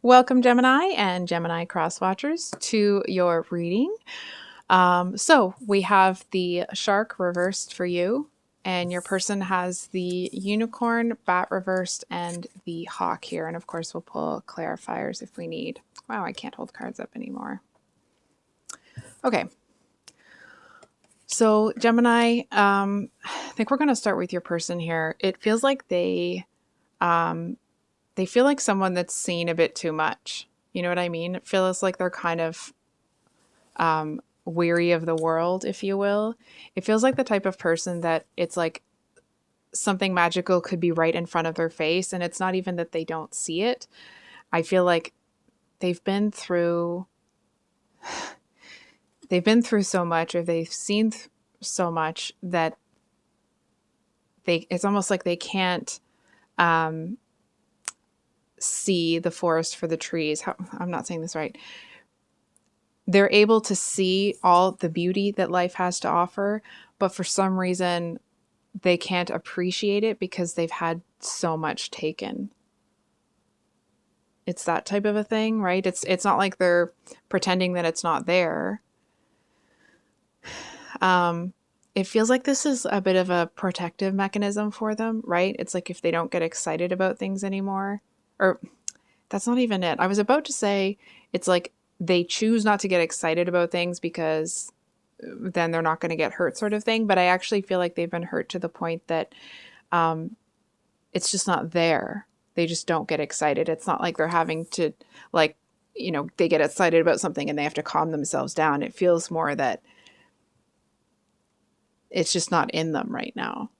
Welcome, Gemini and Gemini cross watchers, to your reading. So we have the shark reversed for you, and your person has the unicorn, bat reversed, and the hawk here. And of course, we'll pull clarifiers if we need. Wow, I can't hold cards up anymore. Okay. So Gemini, I think we're going to start with your person here. It feels like they feel like someone that's seen a bit too much. You know what I mean? It feels like they're kind of weary of the world, if you will. It feels like the type of person that it's like something magical could be right in front of their face, and it's not even that they don't see it. I feel like they've been through so much, or they've seen so much that it's almost like they can't see the forest for the trees. I'm not saying this right. They're able to see all the beauty that life has to offer, but for some reason they can't appreciate it because they've had so much taken. It's that type of a thing, right? It's not like they're pretending that it's not there. It feels like this is a bit of a protective mechanism for them, right? It's like if they don't get excited about things anymore, or that's not even it. I was about to say it's like they choose not to get excited about things because then they're not going to get hurt, sort of thing. But I actually feel like they've been hurt to the point that it's just not there. They just don't get excited. It's not like they're having to, like, they get excited about something and they have to calm themselves down. It feels more that it's just not in them right now.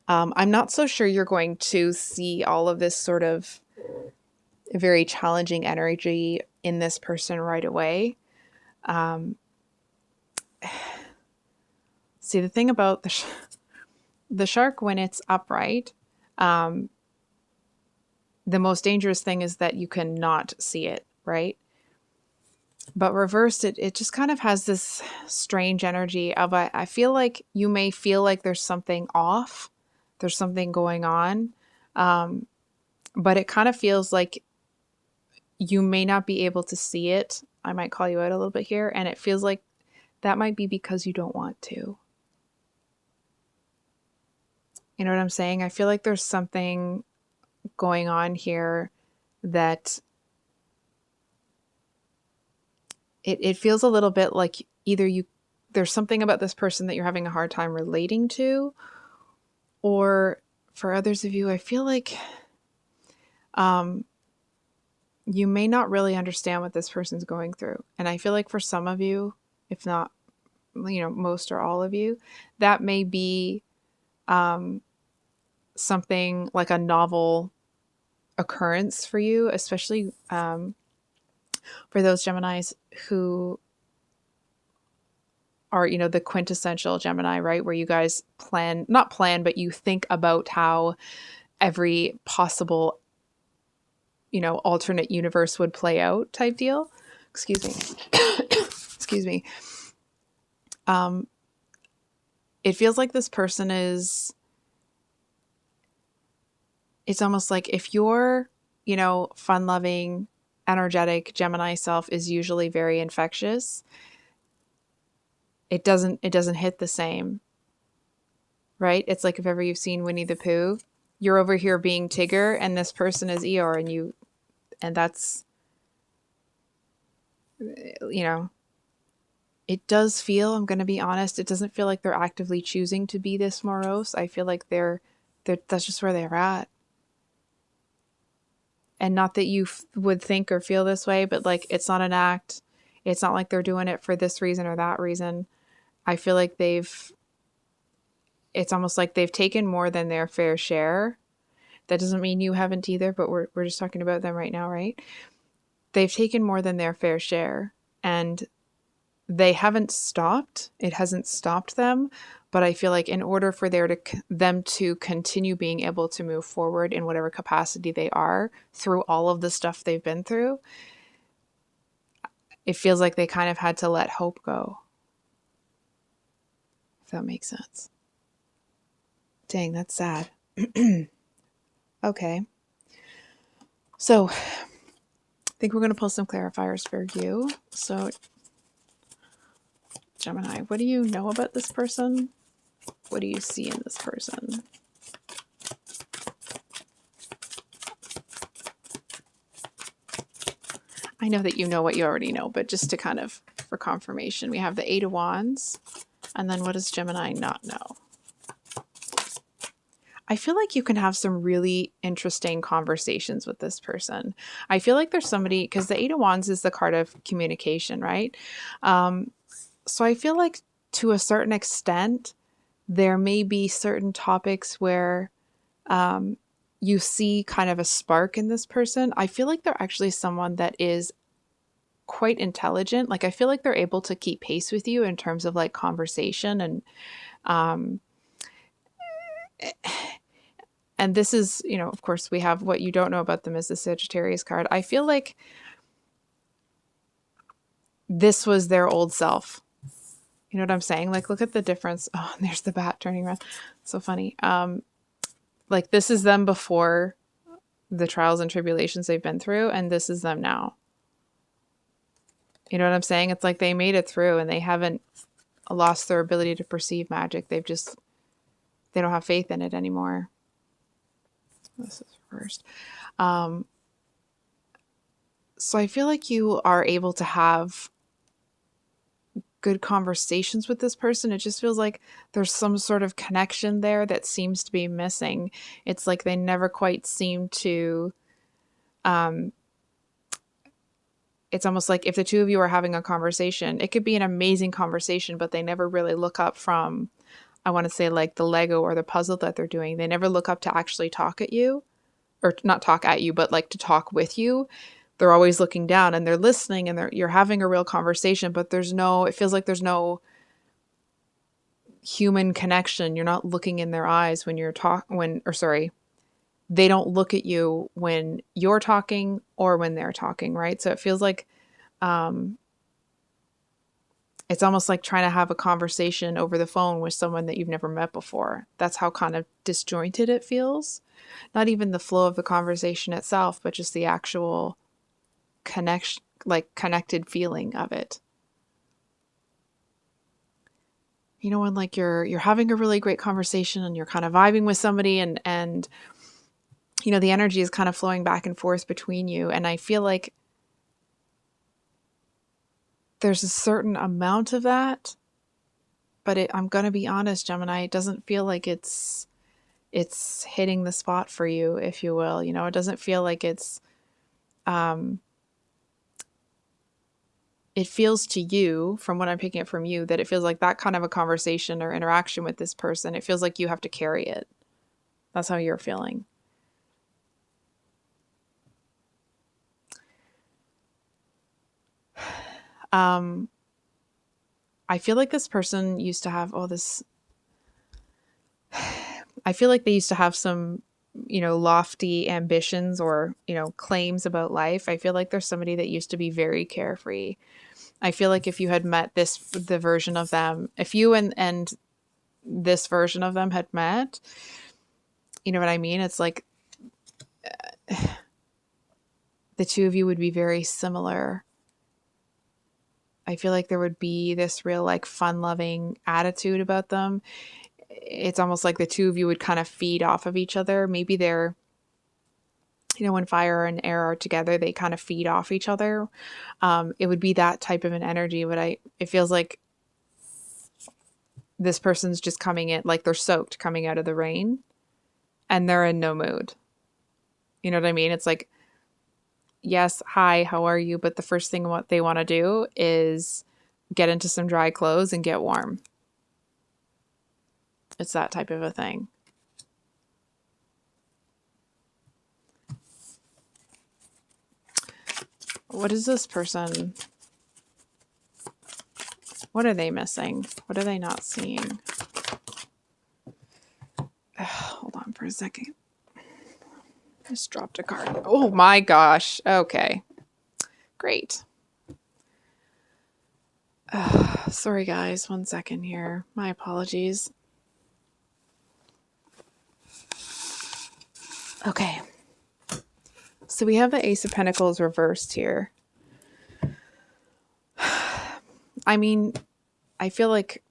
I'm not so sure you're going to see all of this sort of very challenging energy in this person right away. See, the thing about the shark, when it's upright, the most dangerous thing is that you cannot see it, right? But reversed, it just kind of has this strange energy of, I feel like you may feel like there's something off, there's something going on, but it kind of feels like you may not be able to see it. I might call you out a little bit here, and it feels like that might be because you don't want to. You know what I'm saying? I feel like there's something going on here that it feels a little bit like either there's something about this person that you're having a hard time relating to, or for others of you, I feel like you may not really understand what this person's going through. And I feel like for some of you, if not, most or all of you, that may be something like a novel occurrence for you, especially for those Geminis who are, the quintessential Gemini, right? Where you guys not plan, but you think about how every possible, alternate universe would play out type deal. Excuse me. Excuse me. It feels like this person it's almost like if your, fun-loving, energetic Gemini self is usually very infectious, it doesn't hit the same, right? It's like if ever you've seen Winnie the Pooh, you're over here being Tigger and this person is Eeyore, and that's, it does feel, I'm going to be honest, it doesn't feel like they're actively choosing to be this morose. I feel like that's just where they're at. And not that you would think or feel this way, but like, it's not an act. It's not like they're doing it for this reason or that reason. I feel like it's almost like they've taken more than their fair share. That doesn't mean you haven't either, but we're just talking about them right now, right? They've taken more than their fair share, and they haven't stopped. It hasn't stopped them, but I feel like in order for them to continue being able to move forward in whatever capacity they are through all of the stuff they've been through, it feels like they kind of had to let hope go. If that makes sense. Dang, that's sad. Okay. So I think we're going to pull some clarifiers for you. So Gemini, what do you know about this person? What do you see in this person? I know that you know what you already know, but just to kind of, for confirmation, we have the Eight of Wands. And then what does Gemini not know? I feel like you can have some really interesting conversations with this person. I feel like there's somebody, because the Eight of Wands is the card of communication, right? So I feel like to a certain extent, there may be certain topics where you see kind of a spark in this person. I feel like they're actually someone that is quite intelligent. Like I feel like they're able to keep pace with you in terms of like conversation and this is, you know, of course we have what you don't know about them is the Sagittarius card. I feel like this was their old self. You know what I'm saying? Like look at the difference. Oh, and there's the bat turning around. So funny. Like this is them before the trials and tribulations they've been through, and this is them now. You know what I'm saying? It's like they made it through and they haven't lost their ability to perceive magic. They don't have faith in it anymore. This is first. So I feel like you are able to have good conversations with this person. It just feels like there's some sort of connection there that seems to be missing. It's like they never quite seem to, it's almost like if the two of you are having a conversation, it could be an amazing conversation, but they never really look up from, I want to say like the Lego or the puzzle that they're doing. They never look up to actually talk at you, or not talk at you, but like to talk with you. They're always looking down and they're listening and you're having a real conversation, but it feels like there's no human connection. You're not looking in their eyes when they don't look at you when you're talking or when they're talking, right? So it feels like it's almost like trying to have a conversation over the phone with someone that you've never met before. That's how kind of disjointed it feels. Not even the flow of the conversation itself, but just the actual connection, like connected feeling of it. You know, when like you're having a really great conversation and you're kind of vibing with somebody and you know, the energy is kind of flowing back and forth between you. And I feel like there's a certain amount of that, but I'm going to be honest, Gemini, it doesn't feel like it's hitting the spot for you, if you will. You know, it doesn't feel like it feels to you, from what I'm picking up from you, that it feels like that kind of a conversation or interaction with this person, it feels like you have to carry it. That's how you're feeling. I feel like this person used to have I feel like they used to have some, you know, lofty ambitions or, you know, claims about life. I feel like there's somebody that used to be very carefree. I feel like if you had met the version of them, if you and this version of them had met, you know what I mean? It's like the two of you would be very similar. I feel like there would be this real like fun-loving attitude about them. It's almost like the two of you would kind of feed off of each other. Maybe they're, you know, when fire and air are together, they kind of feed off each other. It would be that type of an energy, but it feels like this person's just coming in, like they're soaked coming out of the rain and they're in no mood. You know what I mean? It's like, yes, hi, how are you? But the first thing what they want to do is get into some dry clothes and get warm. It's that type of a thing. What is this person? What are they missing? What are they not seeing? Hold on for a second. Just dropped a card. Oh my gosh. Okay. Great. Sorry guys, 1 second here. My apologies. Okay. So we have the Ace of Pentacles reversed here. I mean, I feel like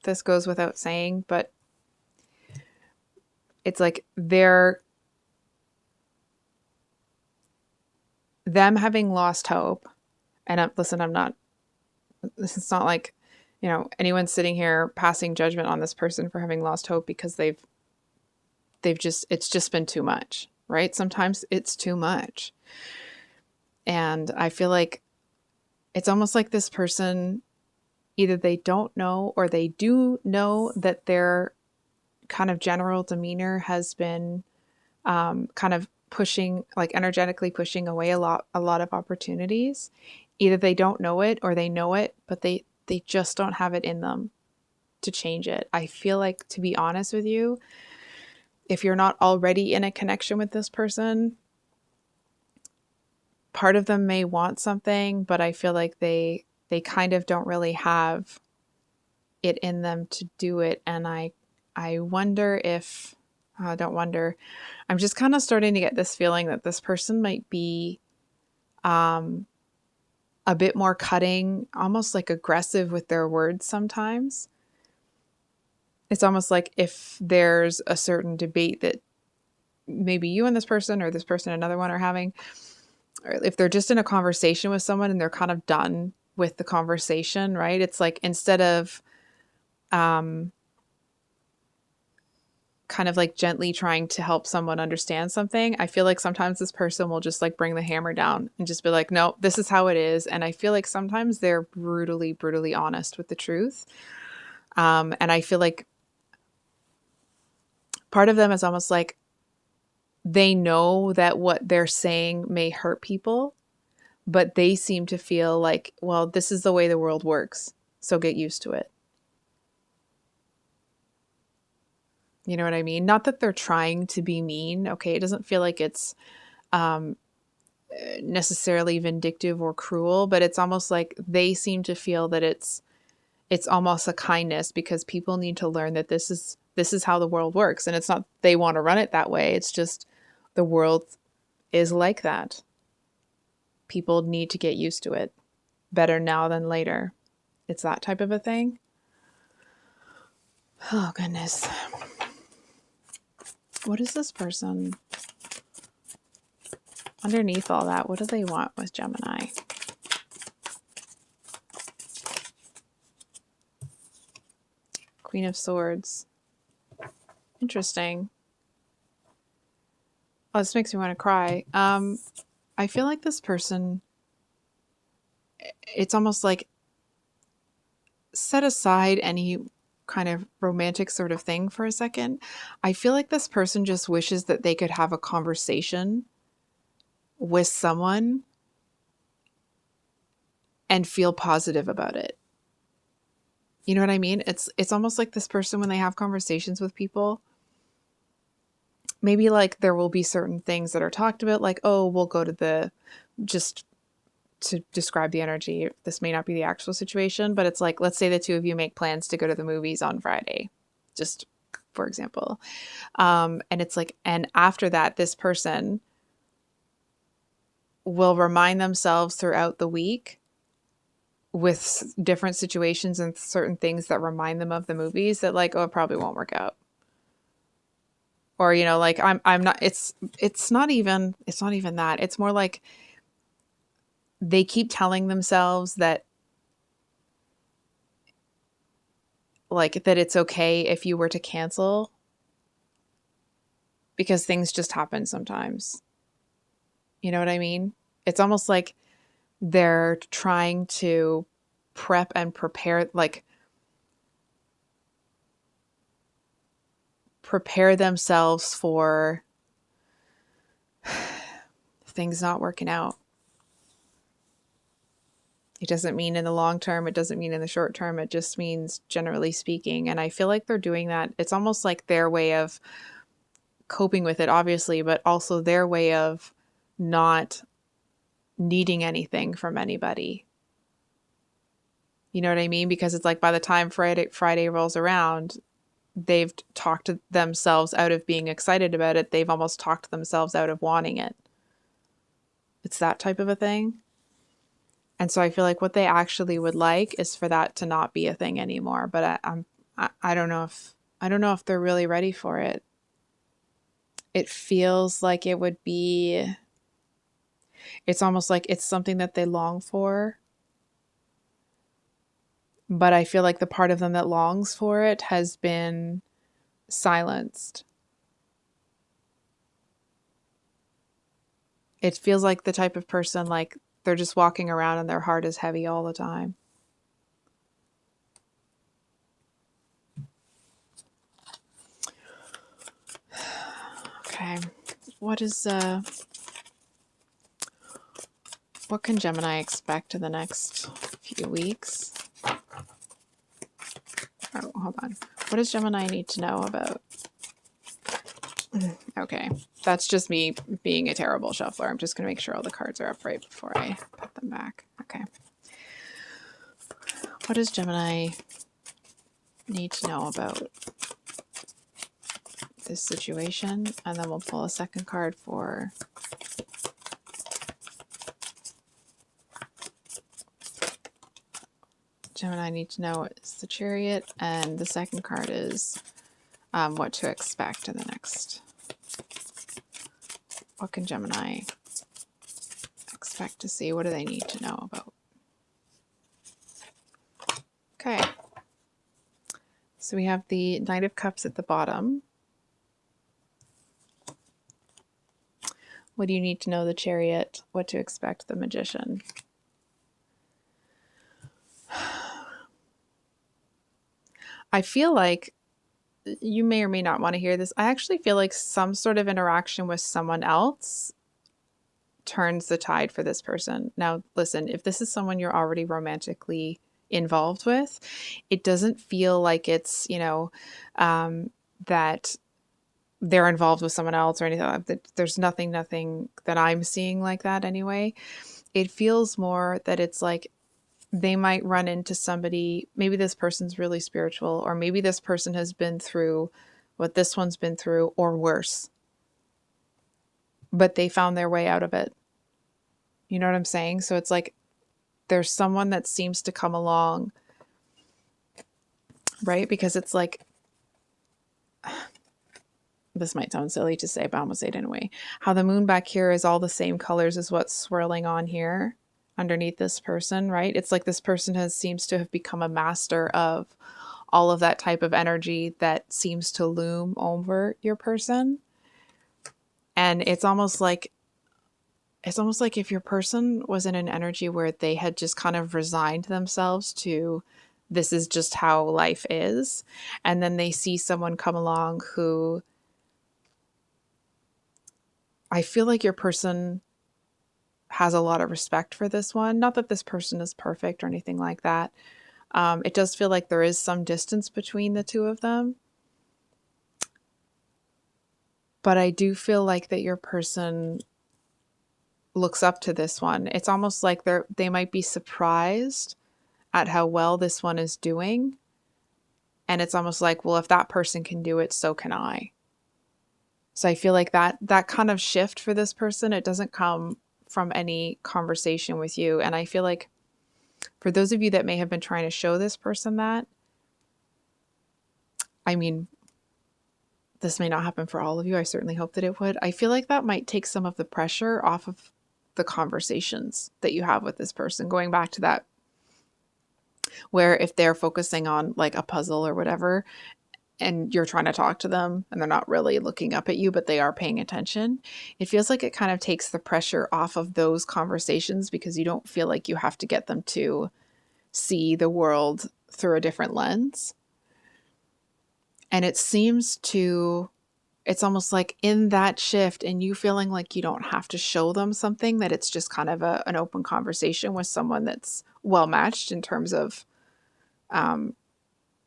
this goes without saying, but it's like them having lost hope. And listen, this is not like, anyone sitting here passing judgment on this person for having lost hope because it's just been too much, right? Sometimes it's too much. And I feel like it's almost like this person, either they don't know or they do know that their kind of general demeanor has been kind of pushing, like energetically pushing away a lot of opportunities. Either they don't know it or they know it, but they just don't have it in them to change it. I feel like, to be honest with you, if you're not already in a connection with this person, part of them may want something, but I feel like they kind of don't really have it in them to do it. And I wonder if, don't wonder, I'm just kind of starting to get this feeling that this person might be a bit more cutting, almost like aggressive with their words sometimes. It's almost like if there's a certain debate that maybe you and this person or this person and another one are having, or if they're just in a conversation with someone and they're kind of done with the conversation, right? It's like, instead of kind of like gently trying to help someone understand something, I feel like sometimes this person will just like bring the hammer down and just be like, no, this is how it is. And I feel like sometimes they're brutally, brutally honest with the truth. And I feel like part of them is almost like they know that what they're saying may hurt people, but they seem to feel like, well, this is the way the world works, so get used to it. You know what I mean? Not that they're trying to be mean. Okay, it doesn't feel like it's necessarily vindictive or cruel, but it's almost like they seem to feel that it's almost a kindness, because people need to learn that this is how the world works. And it's not they want to run it that way. It's just the world is like that. People need to get used to it. Better now than later. It's that type of a thing. Oh, goodness. What is this person? Underneath all that, what do they want with Gemini? Queen of Swords. Interesting. Oh, this makes me want to cry. I feel like this person, it's almost like, set aside any kind of romantic sort of thing for a second. I feel like this person just wishes that they could have a conversation with someone and feel positive about it. You know what I mean? It's almost like this person, when they have conversations with people, maybe like there will be certain things that are talked about, like, oh, we'll go to just to describe the energy. This may not be the actual situation, but it's like, let's say the two of you make plans to go to the movies on Friday, just for example. And it's like, and after that, this person will remind themselves throughout the week with different situations and certain things that remind them of the movies that, like, oh, it probably won't work out. Or, like, I'm not, it's not even that. It's more like they keep telling themselves that, like, that it's okay if you were to cancel, because things just happen sometimes. You know what I mean? It's almost like they're trying to prep and prepare, like, prepare themselves for things not working out. It doesn't mean in the long term. It doesn't mean in the short term. It just means generally speaking. And I feel like they're doing that. It's almost like their way of coping with it, obviously, but also their way of not needing anything from anybody. You know what I mean? Because it's like, by the time Friday rolls around, they've talked themselves out of being excited about it. They've almost talked themselves out of wanting it. It's that type of a thing. And so I feel like what they actually would like is for that to not be a thing anymore. But I don't know if they're really ready for it. It feels like it would be, it's almost like it's something that they long for. But I feel like the part of them that longs for it has been silenced. It feels like the type of person, like they're just walking around and their heart is heavy all the time. Okay. What can Gemini expect in the next few weeks? Oh, hold on. What does Gemini need to know about? Okay. That's just me being a terrible shuffler. I'm just going to make sure all the cards are upright before I put them back. Okay. What does Gemini need to know about this situation? And then we'll pull a second card for Gemini need to know is the Chariot, and the second card is what to expect in the next. What can Gemini expect to see? What do they need to know about? Okay. So we have the Knight of Cups at the bottom. What do you need to know? The Chariot. What to expect? The Magician. I feel like you may or may not want to hear this. I actually feel like some sort of interaction with someone else turns the tide for this person. Now, listen, if this is someone you're already romantically involved with, it doesn't feel like it's, that they're involved with someone else or anything like that. There's nothing that I'm seeing like that anyway. It feels more that it's like they might run into somebody, maybe this person's really spiritual, or maybe this person has been through what this one's been through or worse, but they found their way out of it. You know what I'm saying? So it's like there's someone that seems to come along, right? Because it's like, this might sound silly to say, but I'm going to say it anyway. How the moon back here is all the same colors as what's swirling on here underneath this person, right? It's like this person seems to have become a master of all of that type of energy that seems to loom over your person. And it's almost like if your person was in an energy where they had just kind of resigned themselves to this is just how life is, and then they see someone come along who, I feel like your person has a lot of respect for this one. Not that this person is perfect or anything like that. It does feel like there is some distance between the two of them. But I do feel like that your person looks up to this one. It's almost like they might be surprised at how well this one is doing. And it's almost like, well, if that person can do it, so can I. So I feel like that kind of shift for this person, it doesn't come from any conversation with you. And I feel like for those of you that may have been trying to show this person that, I mean, this may not happen for all of you. I certainly hope that it would. I feel like that might take some of the pressure off of the conversations that you have with this person. Going back to that, where if they're focusing on like a puzzle or whatever, and you're trying to talk to them and they're not really looking up at you, but they are paying attention, it feels like it kind of takes the pressure off of those conversations because you don't feel like you have to get them to see the world through a different lens. And it seems to, it's almost like in that shift and you feeling like you don't have to show them something, that it's just kind of an open conversation with someone that's well matched in terms of,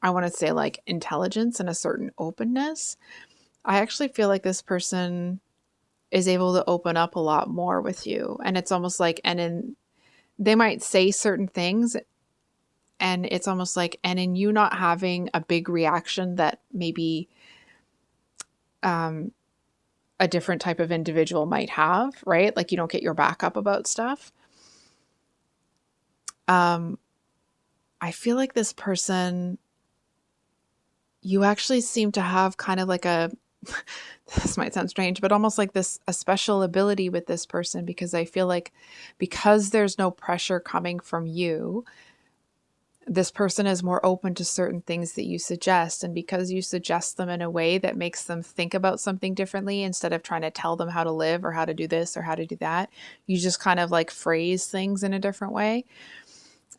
I want to say like intelligence and a certain openness. I actually feel like this person is able to open up a lot more with you. And it's almost like, they might say certain things and it's almost like, and in you not having a big reaction that maybe, a different type of individual might have, right? Like you don't get your back up about stuff. I feel like this person, you actually seem to have kind of like a, this might sound strange, but almost like this, a special ability with this person, because I feel like because there's no pressure coming from you, this person is more open to certain things that you suggest. And because you suggest them in a way that makes them think about something differently, instead of trying to tell them how to live or how to do this or how to do that, you just kind of like phrase things in a different way.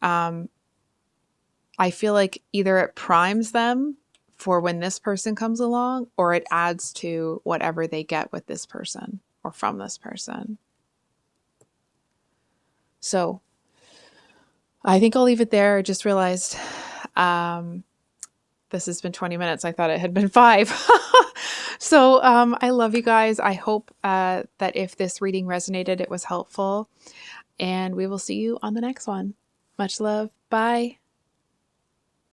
I feel like either it primes them for when this person comes along, or it adds to whatever they get with this person or from this person. So I think I'll leave it there. I just realized this has been 20 minutes. I thought it had been 5. So I love you guys. I hope that if this reading resonated, it was helpful. And we will see you on the next one. Much love. Bye.